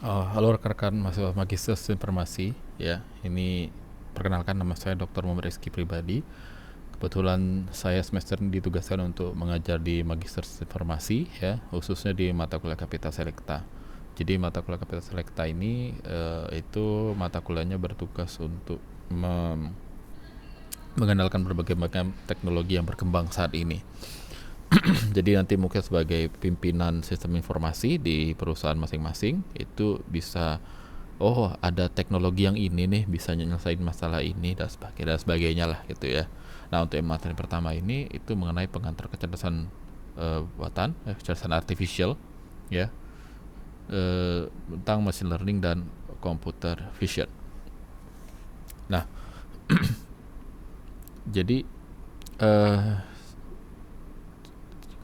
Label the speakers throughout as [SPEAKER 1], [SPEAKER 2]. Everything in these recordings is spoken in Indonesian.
[SPEAKER 1] Halo rekan-rekan mahasiswa Magister Informasi ya. Ini perkenalkan, nama saya Dr. Muhammad Rizky Pribadi. Kebetulan saya semester ini ditugaskan untuk mengajar di Magister Informasi ya, khususnya di mata kuliah Kapital Selekta. Jadi mata kuliah Kapital Selekta ini itu mata kuliahnya bertugas untuk mengandalkan berbagai macam teknologi yang berkembang saat ini. Jadi nanti mungkin sebagai pimpinan sistem informasi di perusahaan masing-masing itu bisa, oh ada teknologi yang ini nih bisa nyelesain masalah ini dan sebagainya lah gitu ya. Nah, untuk materi pertama ini itu mengenai pengantar kecerdasan buatan, kecerdasan artificial ya, tentang machine learning dan computer vision. Nah, jadi eh,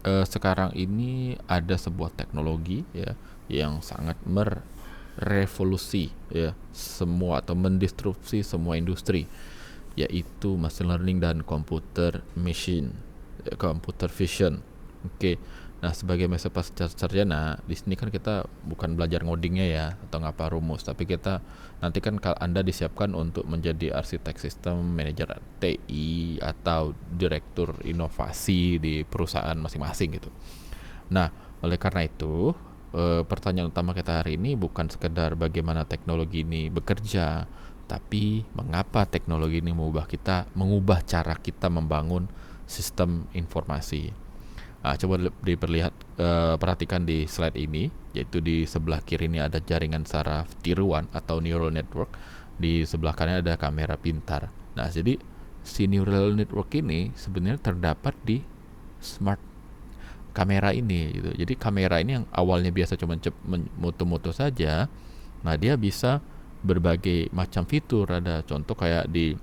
[SPEAKER 1] sekarang ini ada sebuah teknologi ya yang sangat merevolusi ya semua atau mendisrupsi semua industri, yaitu machine learning dan computer vision. Oke. Nah, sebagai mahasiswa sarjana di sini kan kita bukan belajar ngodingnya ya atau ngapa rumus, tapi kita nanti kan kalau Anda disiapkan untuk menjadi arsitek sistem, manajer TI atau direktur inovasi di perusahaan masing-masing gitu. Nah, oleh karena itu, pertanyaan utama kita hari ini bukan sekedar bagaimana teknologi ini bekerja, tapi mengapa teknologi ini mengubah cara kita membangun sistem informasi. Coba diperlihat, perhatikan di slide ini, yaitu di sebelah kiri ini ada jaringan saraf tiruan atau neural network, di sebelah kanan ada kamera pintar. Nah, jadi si neural network ini sebenarnya terdapat di smart kamera ini gitu. Jadi kamera ini yang awalnya biasa cuma moto-moto saja, nah dia bisa berbagai macam fitur. Ada contoh kayak di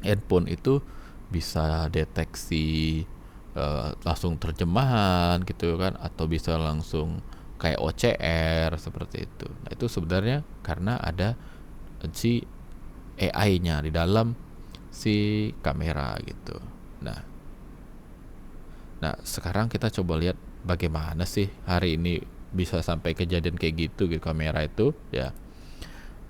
[SPEAKER 1] handphone itu bisa deteksi langsung terjemahan gitu kan, atau bisa langsung kayak OCR seperti itu. Nah, itu sebenarnya karena ada si AI-nya di dalam si kamera gitu. Nah, sekarang kita coba lihat bagaimana sih hari ini bisa sampai kejadian kayak gitu gitu kamera itu ya.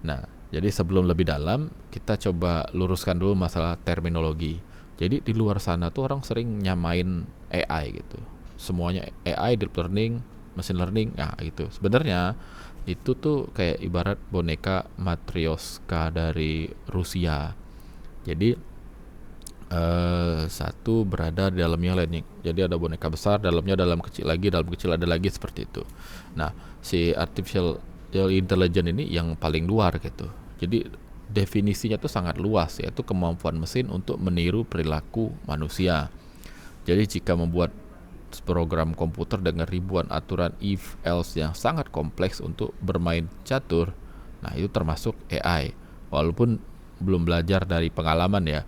[SPEAKER 1] Nah, jadi sebelum lebih dalam, kita coba luruskan dulu masalah terminologi. Jadi di luar sana tuh orang sering nyamain AI gitu. Semuanya AI, deep learning, machine learning, nah gitu. Sebenarnya itu tuh kayak ibarat boneka Matryoshka dari Rusia. Jadi satu berada di dalamnya lainnya. Jadi ada boneka besar, dalamnya dalam kecil lagi, dalam kecil ada lagi, seperti itu. Nah, si artificial intelligence ini yang paling luar gitu. Jadi definisinya tuh sangat luas, yaitu kemampuan mesin untuk meniru perilaku manusia. Jadi jika membuat program komputer dengan ribuan aturan if else yang sangat kompleks untuk bermain catur, nah itu termasuk AI. Walaupun belum belajar dari pengalaman ya.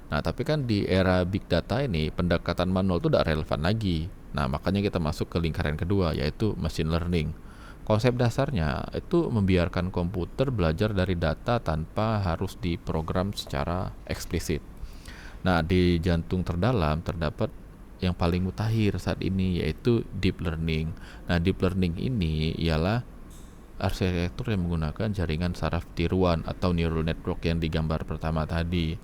[SPEAKER 1] Nah, tapi kan di era big data ini pendekatan manual itu tidak relevan lagi. Nah, makanya kita masuk ke lingkaran kedua, yaitu machine learning. Konsep dasarnya itu membiarkan komputer belajar dari data tanpa harus diprogram secara eksplisit. Nah, di jantung terdalam terdapat yang paling mutakhir saat ini, yaitu deep learning. Nah, deep learning ini ialah arsitektur yang menggunakan jaringan saraf tiruan atau neural network yang digambar pertama tadi.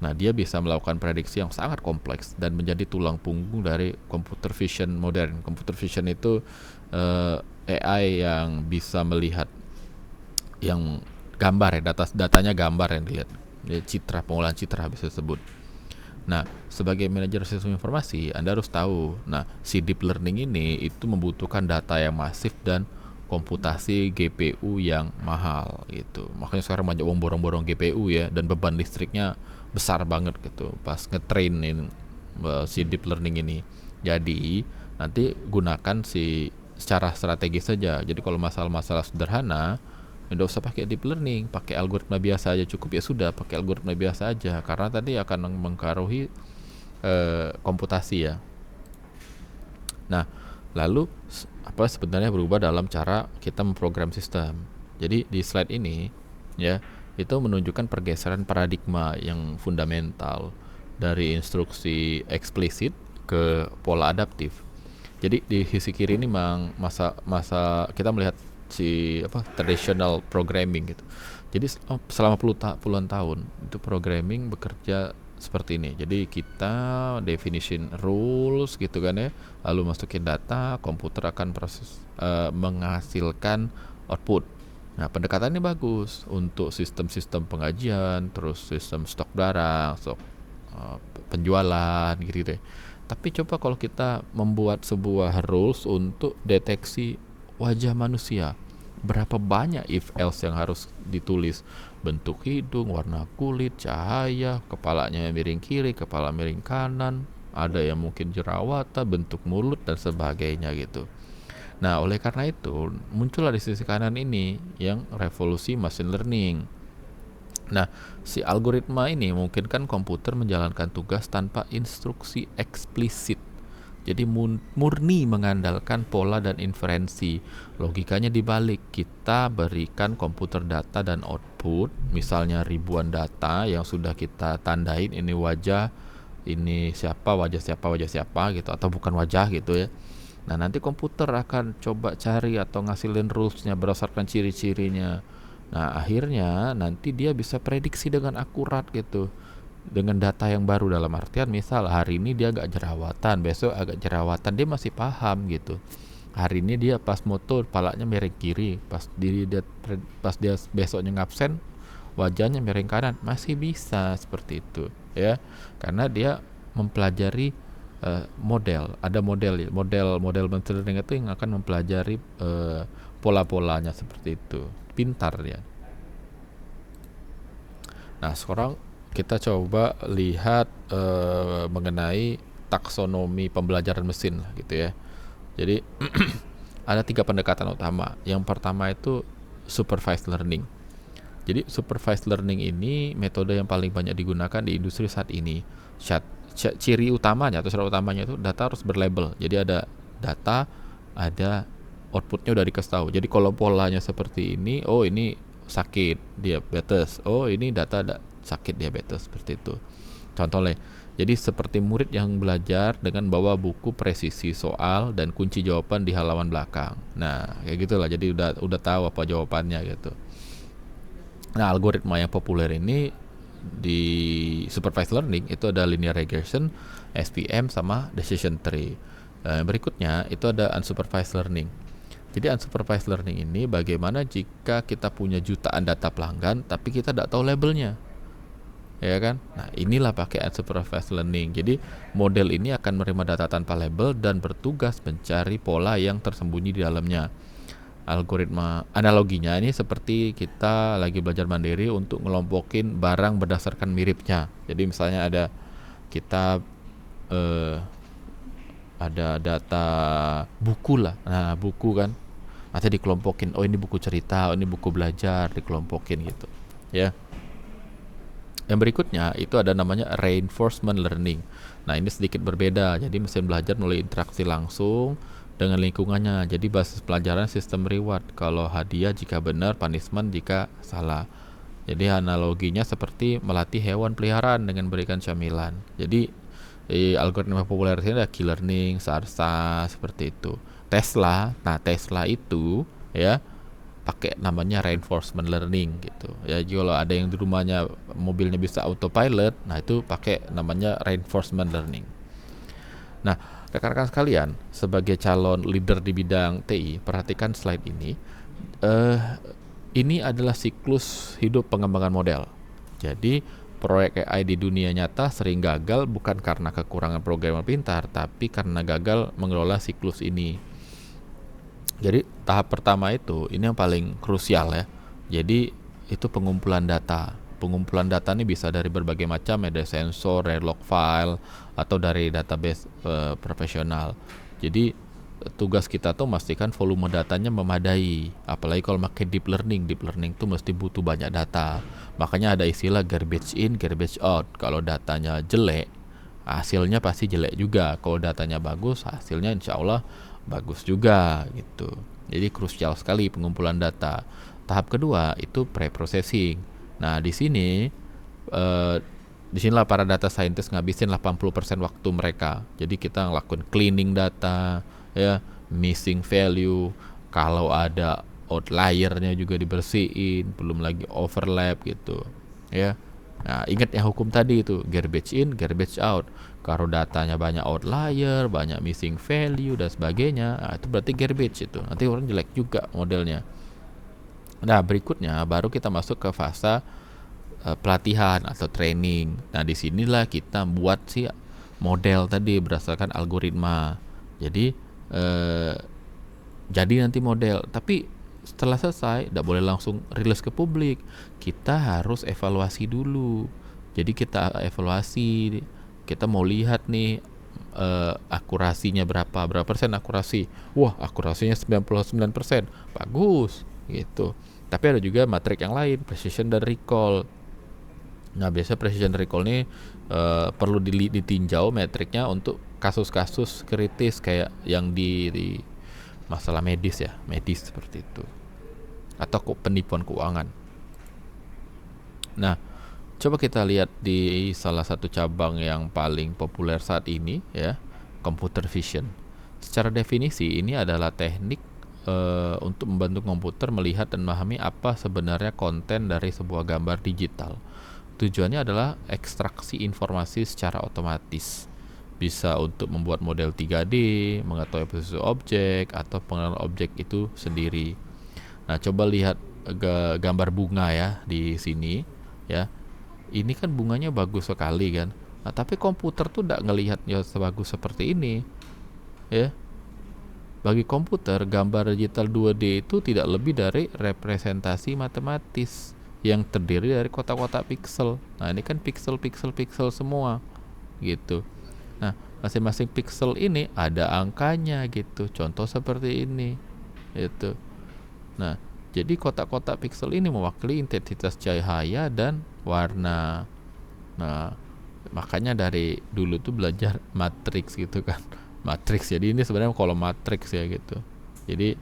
[SPEAKER 1] Nah, dia bisa melakukan prediksi yang sangat kompleks dan menjadi tulang punggung dari computer vision modern. Computer vision itu AI yang bisa melihat yang gambar ya, datanya gambar yang dilihat. Citra, pengolahan citra bisa disebut. Nah, sebagai manajer sistem informasi, Anda harus tahu. Nah, si deep learning ini itu membutuhkan data yang masif dan komputasi GPU yang mahal gitu. Makanya sekarang banyak orang borong-borong GPU ya, dan beban listriknya besar banget gitu pas ngetrainin si deep learning ini. Jadi, nanti gunakan secara strategis saja. Jadi kalau masalah-masalah sederhana, tidak usah pakai deep learning, pakai algoritma biasa aja cukup, ya sudah, pakai algoritma biasa aja, karena tadi akan mempengaruhi komputasi ya. Nah, lalu apa sebenarnya berubah dalam cara kita memprogram sistem. Jadi di slide ini ya, itu menunjukkan pergeseran paradigma yang fundamental dari instruksi eksplisit ke pola adaptif. Jadi di sisi kiri ini masa kita melihat traditional programming gitu. Jadi selama puluhan tahun itu programming bekerja seperti ini. Jadi kita definition rules gitu kan ya, lalu masukin data, komputer akan proses menghasilkan output. Nah, pendekatannya bagus untuk sistem-sistem pengajian, terus sistem stok barang, stok penjualan gitu deh. Tapi coba kalau kita membuat sebuah rules untuk deteksi wajah manusia, berapa banyak if else yang harus ditulis, bentuk hidung, warna kulit, cahaya, kepalanya miring kiri, kepala miring kanan, ada yang mungkin jerawatan, bentuk mulut dan sebagainya gitu. Nah, oleh karena itu muncullah di sisi kanan ini yang revolusi machine learning. Nah, si algoritma ini memungkinkan komputer menjalankan tugas tanpa instruksi eksplisit. Jadi murni mengandalkan pola dan inferensi. Logikanya dibalik, kita berikan komputer data dan output, misalnya ribuan data yang sudah kita tandain ini wajah, ini siapa, wajah siapa gitu, atau bukan wajah gitu ya. Nah, nanti komputer akan coba cari atau ngasilin rulesnya berdasarkan ciri-cirinya. Nah, akhirnya nanti dia bisa prediksi dengan akurat gitu, dengan data yang baru. Dalam artian misal hari ini dia agak jerawatan, besok agak jerawatan, dia masih paham gitu. Hari ini dia pas moto kepalanya miring kiri, pas dia besoknya ngabsen wajahnya miring kanan, masih bisa seperti itu ya, karena dia mempelajari ada model machine learning itu yang akan mempelajari pola-polanya seperti itu, pintar dia. Nah, sekarang kita coba lihat mengenai taksonomi pembelajaran mesin gitu ya. Jadi ada 3 pendekatan utama. Yang pertama itu supervised learning. Jadi supervised learning ini metode yang paling banyak digunakan di industri saat ini. Ciri utamanya atau syarat utamanya itu data harus berlabel. Jadi ada data, ada outputnya udah dikasih tahu. Jadi kalau polanya seperti ini, oh ini sakit diabetes, oh ini data sakit diabetes, seperti itu contohnya. Jadi seperti murid yang belajar dengan bawa buku presisi soal dan kunci jawaban di halaman belakang. Nah, kayak gitulah. Jadi udah tahu apa jawabannya gitu. Nah, algoritma yang populer ini di supervised learning itu ada linear regression, SVM, sama decision tree. Berikutnya itu ada unsupervised learning. Jadi unsupervised learning ini bagaimana jika kita punya jutaan data pelanggan tapi kita tidak tahu labelnya, ya kan? Nah, inilah pakai unsupervised learning. Jadi model ini akan menerima data tanpa label dan bertugas mencari pola yang tersembunyi di dalamnya. Algoritma analoginya ini seperti kita lagi belajar mandiri untuk ngelompokin barang berdasarkan miripnya. Jadi misalnya kita ada data buku lah. Nah, buku kan nanti dikelompokin, oh ini buku cerita, oh ini buku belajar, dikelompokin gitu ya. Yang berikutnya itu ada namanya reinforcement learning. Nah, ini sedikit berbeda. Jadi mesin belajar mulai interaksi langsung dengan lingkungannya. Jadi basis pelajaran sistem reward, kalau hadiah jika benar, punishment jika salah. Jadi analoginya seperti melatih hewan peliharaan dengan berikan camilan. Jadi algoritma populer ini ada key learning, SARSA, seperti itu. Tesla itu ya pakai namanya reinforcement learning gitu. Ya, kalau ada yang di rumahnya mobilnya bisa autopilot, nah itu pakai namanya reinforcement learning. Nah, rekan-rekan sekalian, sebagai calon leader di bidang TI, perhatikan slide ini. Ini adalah siklus hidup pengembangan model. Jadi proyek AI di dunia nyata sering gagal bukan karena kekurangan programmer pintar, tapi karena gagal mengelola siklus ini. Jadi tahap pertama ini yang paling krusial ya. Jadi itu pengumpulan data. Pengumpulan data ini bisa dari berbagai macam, ada sensor, dari log file, atau dari database profesional. Jadi tugas kita tuh memastikan volume datanya memadai. Apalagi kalau pakai deep learning tuh mesti butuh banyak data. Makanya ada istilah garbage in, garbage out. Kalau datanya jelek, hasilnya pasti jelek juga. Kalau datanya bagus, hasilnya insya Allah bagus juga gitu. Jadi krusial sekali pengumpulan data. Tahap kedua itu pre-processing. Nah, di sinilah para data scientist ngabisin 80% waktu mereka. Jadi kita ngelakuin cleaning data, ya, missing value, kalau ada outlier-nya juga dibersihin, belum lagi overlap gitu ya. Nah, ingat yang hukum tadi itu, garbage in, garbage out. Kalau datanya banyak outlier, banyak missing value dan sebagainya, nah, itu berarti garbage itu. Nanti orang jelek juga modelnya. Nah, berikutnya baru kita masuk ke fase pelatihan atau training. Nah, disinilah kita buat sih model tadi berdasarkan algoritma. Jadi jadi nanti model, tapi setelah selesai tidak boleh langsung rilis ke publik, kita harus evaluasi dulu. Jadi kita evaluasi, kita mau lihat nih akurasinya berapa persen akurasi. Wah, akurasinya 99%, bagus gitu. Tapi ada juga matrik yang lain, precision dan recall. Nah, biasa precision recall ini perlu ditinjau metriknya untuk kasus-kasus kritis kayak yang di masalah medis seperti itu, atau penipuan keuangan. Nah, coba kita lihat di salah satu cabang yang paling populer saat ini ya, computer vision. Secara definisi ini adalah teknik untuk membantu komputer melihat dan memahami apa sebenarnya konten dari sebuah gambar digital. Tujuannya adalah ekstraksi informasi secara otomatis. Bisa untuk membuat model 3D, mengetahui posisi objek, atau pengenalan objek itu sendiri. Nah, coba lihat gambar bunga ya di sini ya. Ini kan bunganya bagus sekali kan. Nah, tapi komputer tuh tidak ngelihatnya sebagus seperti ini ya. Bagi komputer, gambar digital 2D itu tidak lebih dari representasi matematis yang terdiri dari kotak-kotak piksel. Nah, ini kan piksel semua gitu. Nah, masing-masing pixel ini ada angkanya gitu. Contoh seperti ini. Gitu. Nah, jadi kotak-kotak pixel ini mewakili intensitas cahaya dan warna. Nah, makanya dari dulu tuh belajar matriks gitu kan. Matriks. Jadi ini sebenarnya kolom matriks ya gitu. Jadi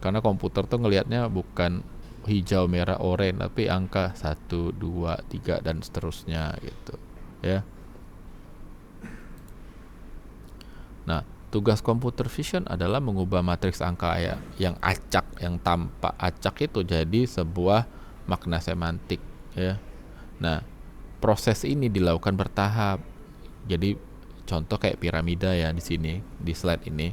[SPEAKER 1] karena komputer tuh ngelihatnya bukan hijau, merah, oranye, tapi angka 1, 2, 3 dan seterusnya gitu. Ya. Nah, tugas computer vision adalah mengubah matriks angka yang acak, yang tampak acak itu jadi sebuah makna semantik ya. Nah, proses ini dilakukan bertahap. Jadi contoh kayak piramida ya di sini, di slide ini.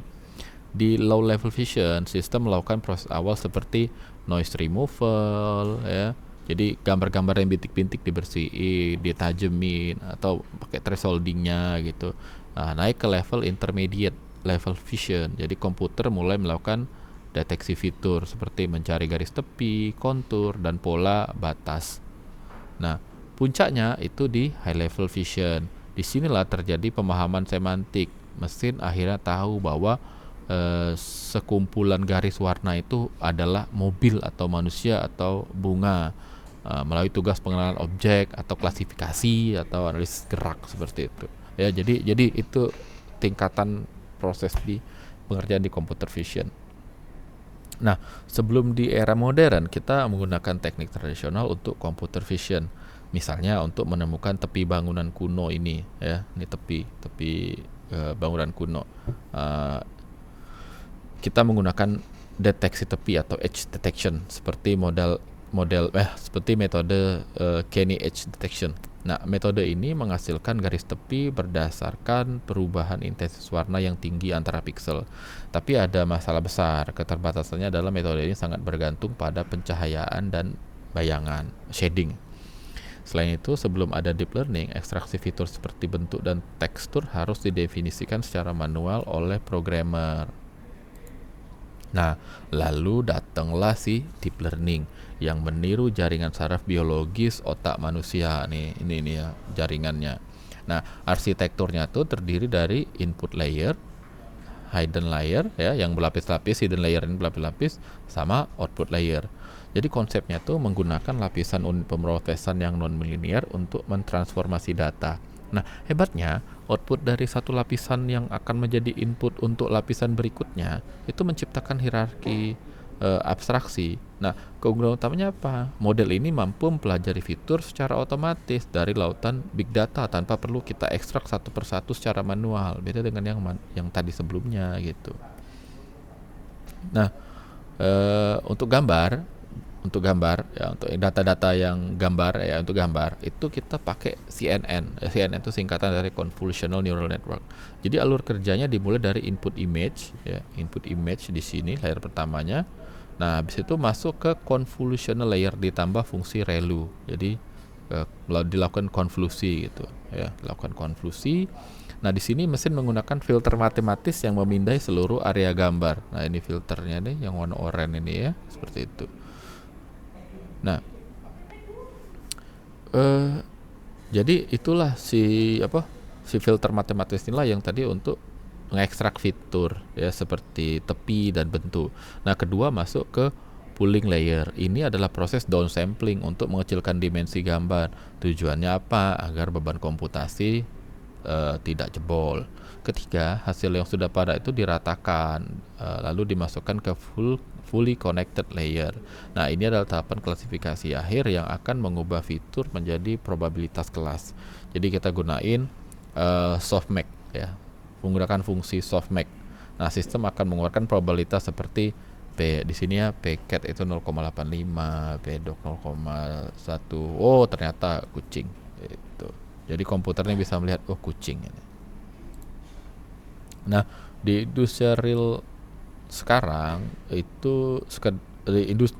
[SPEAKER 1] Di low level vision, sistem melakukan proses awal seperti noise removal ya. Jadi gambar-gambar yang bintik-bintik dibersihin, ditajemin atau pakai thresholdingnya gitu. Nah, naik ke level intermediate level vision. Jadi komputer mulai melakukan deteksi fitur seperti mencari garis tepi, kontur, dan pola batas. Nah, puncaknya itu di high level vision. Disinilah terjadi pemahaman semantik. Mesin akhirnya tahu bahwa sekumpulan garis warna itu adalah mobil atau manusia atau bunga melalui tugas pengenalan objek atau klasifikasi atau analisis gerak seperti itu. Ya, jadi itu tingkatan proses di pengerjaan di computer vision. Nah, sebelum di era modern kita menggunakan teknik tradisional untuk computer vision. Misalnya untuk menemukan tepi bangunan kuno ini ya, ini tepi bangunan kuno. Kita menggunakan deteksi tepi atau edge detection seperti seperti metode Kenny edge detection. Nah, metode ini menghasilkan garis tepi berdasarkan perubahan intensitas warna yang tinggi antara piksel. Tapi ada masalah besar, keterbatasannya adalah metode ini sangat bergantung pada pencahayaan dan bayangan, shading. Selain itu, sebelum ada deep learning, ekstraksi fitur seperti bentuk dan tekstur harus didefinisikan secara manual oleh programmer. Nah, lalu datanglah si deep learning yang meniru jaringan saraf biologis otak manusia nih. Ini ya jaringannya. Nah, arsitekturnya tuh terdiri dari input layer, hidden layer ya, yang berlapis-lapis, hidden layer ini berlapis-lapis, sama output layer. Jadi konsepnya tuh menggunakan lapisan unit pemrosesan yang non-linear untuk mentransformasi data. Nah, hebatnya output dari satu lapisan yang akan menjadi input untuk lapisan berikutnya itu menciptakan hierarki abstraksi. Nah, keunggulan utamanya apa? Model ini mampu mempelajari fitur secara otomatis dari lautan big data tanpa perlu kita ekstrak satu persatu secara manual. Beda dengan yang tadi sebelumnya gitu. Nah, Untuk gambar ya, untuk data-data yang gambar ya, untuk gambar itu kita pakai CNN. CNN itu singkatan dari Convolutional Neural Network. Jadi alur kerjanya dimulai dari input image ya, input image di sini layer pertamanya. Nah, habis itu masuk ke convolutional layer ditambah fungsi ReLU. Jadi dilakukan konvolusi gitu ya, dilakukan konvolusi. Nah, di sini mesin menggunakan filter matematis yang memindai seluruh area gambar. Nah, ini filternya nih yang warna oranye ini ya, seperti itu. Nah, jadi itulah si filter matematis inilah yang tadi untuk mengekstrak fitur ya, seperti tepi dan bentuk. Nah, kedua masuk ke pooling layer. Ini adalah proses downsampling untuk mengecilkan dimensi gambar. Tujuannya apa? Agar beban komputasi tidak jebol. Ketiga, hasil yang sudah pada itu diratakan, lalu dimasukkan ke fully connected layer. Nah, ini adalah tahapan klasifikasi akhir yang akan mengubah fitur menjadi probabilitas kelas. Jadi kita gunain softmax ya, menggunakan fungsi softmax. Nah, sistem akan mengeluarkan probabilitas seperti P di sini ya, Pcat itu 0,85, Pdoc 0,1. Oh, ternyata kucing. Itu. Jadi komputernya bisa melihat kucing ini. Nah, di industri real sekarang itu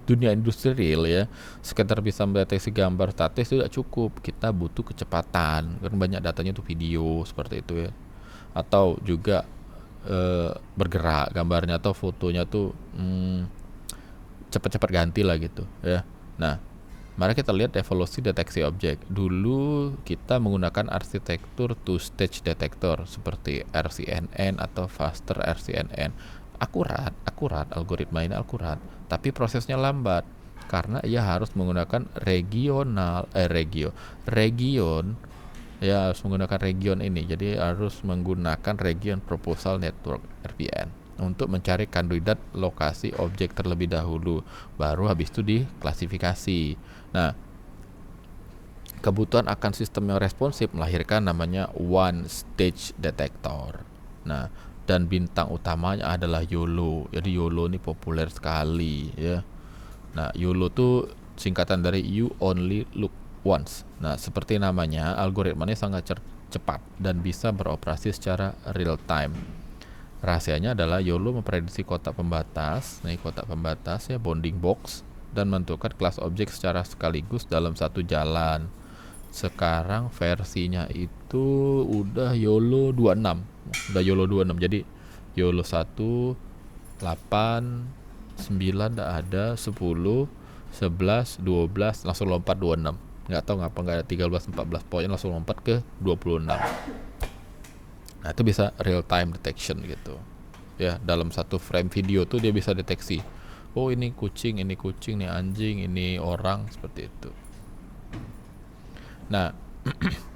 [SPEAKER 1] dunia industri real ya, sekedar bisa mendeteksi gambar statis itu tidak cukup. Kita butuh kecepatan, kan banyak datanya itu video seperti itu ya, atau juga bergerak gambarnya atau fotonya tuh cepat-cepat ganti lah gitu ya. Nah, mari kita lihat evolusi deteksi objek. Dulu kita menggunakan arsitektur two-stage detector seperti RCNN atau faster RCNN. Akurat, algoritma ini akurat, tapi prosesnya lambat karena ia harus menggunakan region ya, harus menggunakan region ini. Jadi harus menggunakan region proposal network RPN untuk mencari kandidat lokasi objek terlebih dahulu, baru habis itu diklasifikasi. Nah, kebutuhan akan sistem yang responsif melahirkan namanya one stage detector. Nah, dan bintang utamanya adalah YOLO. Jadi YOLO ini populer sekali ya. Nah, YOLO tuh singkatan dari You Only Look Once. Nah, seperti namanya, algoritmanya sangat cepat dan bisa beroperasi secara real time. Rahasianya adalah YOLO memprediksi kotak pembatas, kotak pembatas ya, bounding box, dan menentukan kelas objek secara sekaligus dalam satu jalan. Sekarang versinya itu udah YOLO 26. Jadi YOLO 1, 8, 9 udah ada, 10, 11, 12 langsung lompat 26. Nggak tahu ngapa nggak ada 13, 14, pokoknya langsung lompat ke 26. Nah, itu bisa real time detection gitu ya, dalam satu frame video tuh dia bisa deteksi, oh ini kucing, ini anjing, ini orang, seperti itu. Nah,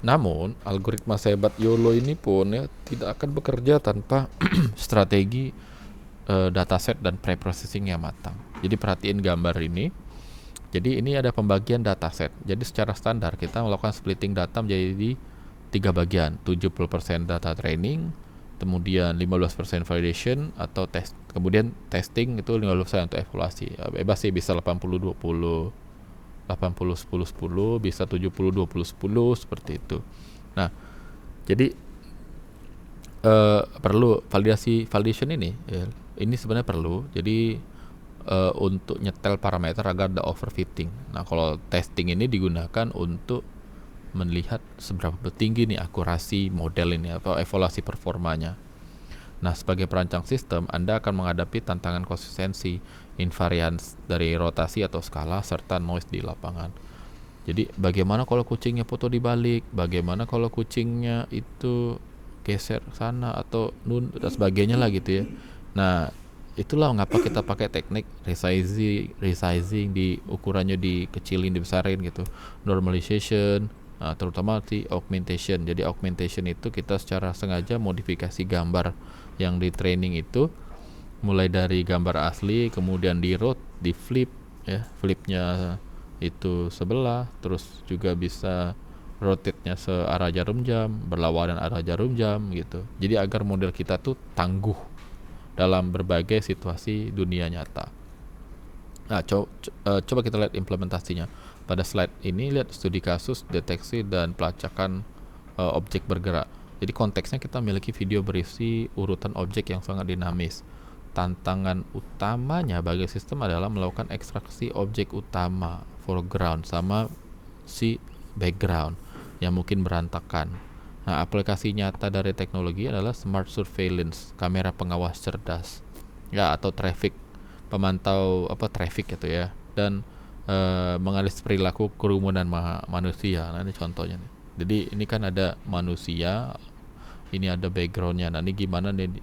[SPEAKER 1] namun algoritma sehebat YOLO ini pun ya tidak akan bekerja tanpa strategi dataset dan preprocessing yang matang. Jadi perhatiin gambar ini. Jadi ini ada pembagian dataset. Jadi secara standar kita melakukan splitting data menjadi 3 bagian, 70% data training, kemudian 15% validation atau test, kemudian testing itu 15% untuk evaluasi. Bebas sih, bisa 80-20, 80-10-10, bisa 70-20-10, seperti itu. Nah, jadi perlu validation ini ya, ini sebenarnya perlu. Jadi untuk nyetel parameter agar ada overfitting. Nah, kalau testing ini digunakan untuk melihat seberapa tinggi nih akurasi model ini atau evaluasi performanya. Nah, sebagai perancang sistem, Anda akan menghadapi tantangan konsistensi, invariance dari rotasi atau skala, serta noise di lapangan. Jadi, bagaimana kalau kucingnya foto dibalik? Bagaimana kalau kucingnya itu geser sana atau nun dan sebagainya lah gitu ya. Nah, itulah mengapa kita pakai teknik resizing, di ukurannya dikecilin, dibesarin gitu, normalization, terutama di augmentation. Jadi augmentation itu kita secara sengaja modifikasi gambar yang di training itu, mulai dari gambar asli kemudian di rot, di flip ya, flipnya itu sebelah, terus juga bisa rotate-nya searah jarum jam, berlawanan arah jarum jam gitu. Jadi agar model kita tuh tangguh dalam berbagai situasi dunia nyata. Nah, coba kita lihat implementasinya. Pada slide ini lihat studi kasus, deteksi dan pelacakan objek bergerak. Jadi konteksnya kita memiliki video berisi urutan objek yang sangat dinamis. Tantangan utamanya bagi sistem adalah melakukan ekstraksi objek utama foreground sama si background yang mungkin berantakan. Nah, aplikasi nyata dari teknologi adalah smart surveillance, kamera pengawas cerdas, ya, atau traffic, pemantau traffic gitu ya, dan menganalisis perilaku kerumunan manusia. Nah, ini contohnya nih. Jadi ini kan ada manusia, ini ada backgroundnya. Nah, ini gimana nih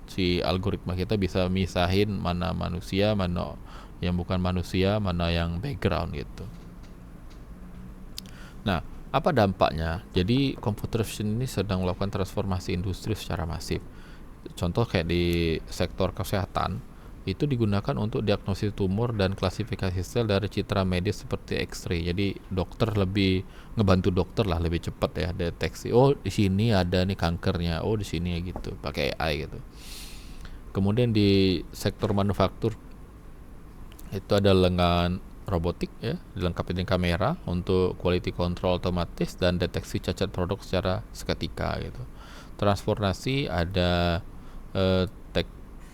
[SPEAKER 1] si algoritma kita bisa misahin mana manusia, mana yang bukan manusia, mana yang background gitu. Nah, apa dampaknya? Jadi computer vision ini sedang melakukan transformasi industri secara masif. Contoh kayak di sektor kesehatan, itu digunakan untuk diagnosis tumor dan klasifikasi sel dari citra medis seperti X-ray. Jadi dokter lebih ngebantu dokter lah, lebih cepat ya deteksi. Oh, di sini ada nih kankernya. Oh, di sini ya gitu, pakai AI gitu. Kemudian di sektor manufaktur itu ada lengan robotik ya, dilengkapi dengan kamera untuk quality control otomatis dan deteksi cacat produk secara seketika gitu. Transportasi ada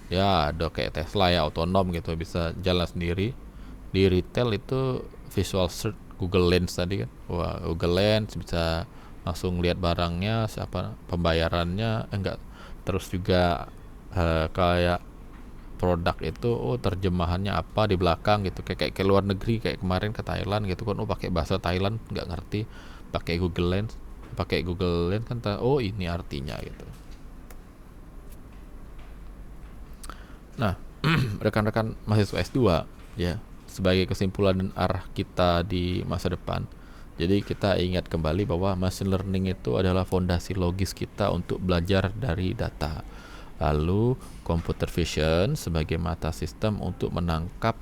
[SPEAKER 1] ya ada kayak Tesla ya, otonom gitu, bisa jalan sendiri. Di retail itu visual search, Google Lens tadi kan. Wah, Google Lens bisa langsung lihat barangnya, siapa pembayarannya, enggak. Terus juga kayak produk itu terjemahannya apa di belakang gitu, kayak ke luar negeri, kayak kemarin ke Thailand gitu kan, pakai bahasa Thailand nggak ngerti, pakai Google Lens kan ini artinya gitu. Nah, rekan-rekan mahasiswa S2 ya, sebagai kesimpulan dan arah kita di masa depan, jadi kita ingat kembali bahwa machine learning itu adalah fondasi logis kita untuk belajar dari data. Lalu computer vision sebagai mata sistem untuk menangkap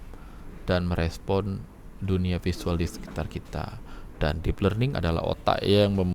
[SPEAKER 1] dan merespon dunia visual di sekitar kita. Dan deep learning adalah otak yang